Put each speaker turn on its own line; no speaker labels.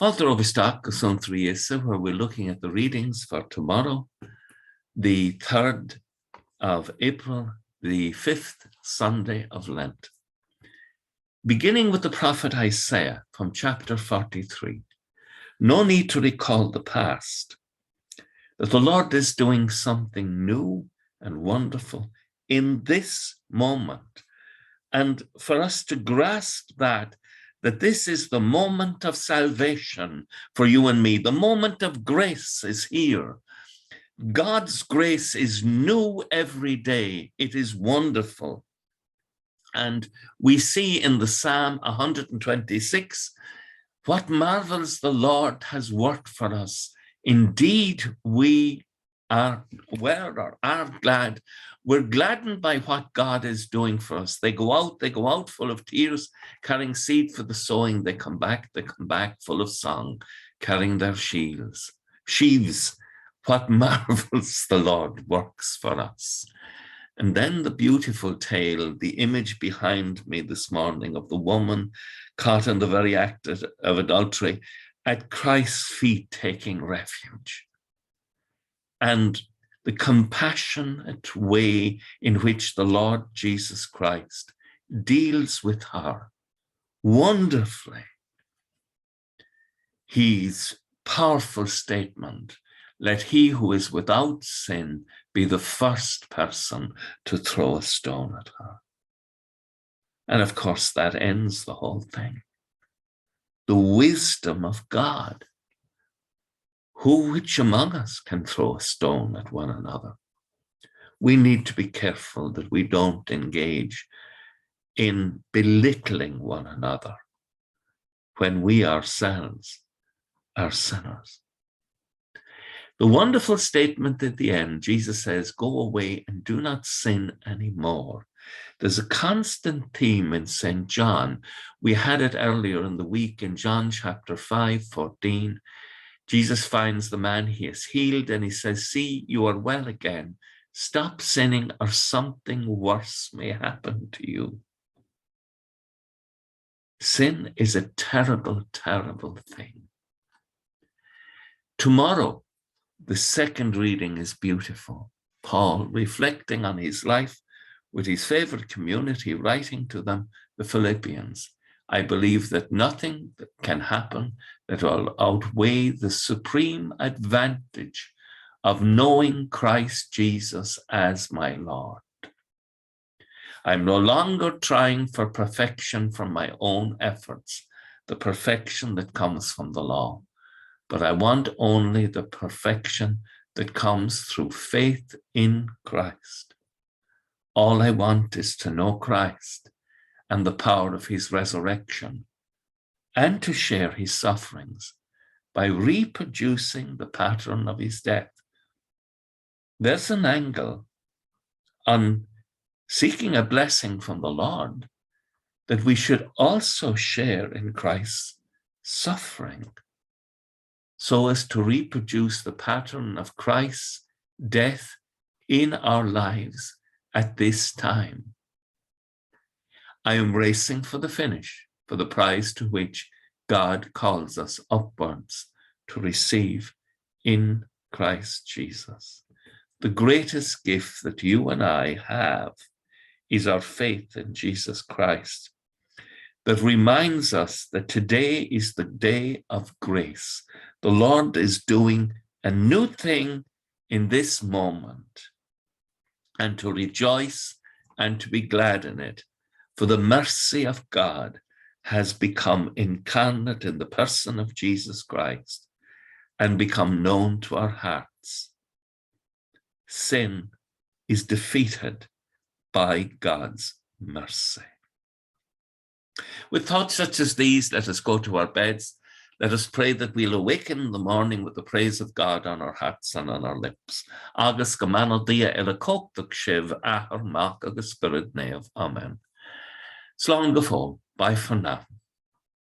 Folklore Vistac of Suantraí Íosa, where we're looking at the readings for tomorrow, the 3rd of April, the 5th Sunday of Lent. Beginning with the prophet Isaiah from chapter 43. No need to recall the past, that the Lord is doing something new and wonderful in this moment. And for us to grasp that this is the moment of salvation for you and me. The moment of grace is here. God's grace is new every day. It is wonderful. And we see in the Psalm 126, what marvels the Lord has worked for us. Indeed, we are glad. We're gladdened by what God is doing for us. They go out full of tears, carrying seed for the sowing. They come back full of song, carrying their sheaves. What marvels the Lord works for us. And then the beautiful tale, the image behind me this morning of the woman caught in the very act of adultery at Christ's feet taking refuge. And the compassionate way in which the Lord Jesus Christ deals with her wonderfully. His powerful statement, let he who is without sin be the first person to throw a stone at her. And of course, that ends the whole thing. The wisdom of God. Which among us can throw a stone at one another? We need to be careful that we don't engage in belittling one another when we ourselves are sinners. The wonderful statement at the end, Jesus says, go away and do not sin anymore. There's a constant theme in St. John. We had it earlier in the week in John chapter 5:14. Jesus finds the man he has healed and he says, see, you are well again. Stop sinning or something worse may happen to you. Sin is a terrible, terrible thing. Tomorrow, the second reading is beautiful. Paul, reflecting on his life with his favorite community, writing to them, the Philippians. I believe that nothing that can happen that will outweigh the supreme advantage of knowing Christ Jesus as my Lord. I'm no longer trying for perfection from my own efforts, the perfection that comes from the law, but I want only the perfection that comes through faith in Christ. All I want is to know Christ and the power of his resurrection, and to share his sufferings by reproducing the pattern of his death. There's an angle on seeking a blessing from the Lord that we should also share in Christ's suffering, so as to reproduce the pattern of Christ's death in our lives at this time. I am racing for the finish, for the prize to which God calls us upwards to receive in Christ Jesus. The greatest gift that you and I have is our faith in Jesus Christ, that reminds us that today is the day of grace. The Lord is doing a new thing in this moment, and to rejoice and to be glad in it. For the mercy of God has become incarnate in the person of Jesus Christ and become known to our hearts. Sin is defeated by God's mercy. With thoughts such as these, let us go to our beds. Let us pray that we'll awaken in the morning with the praise of God on our hearts and on our lips. Agus gamano dia elakoktuk shiv ahar mak agus spirit nev. Amen. Slán go fóg. Bye for now.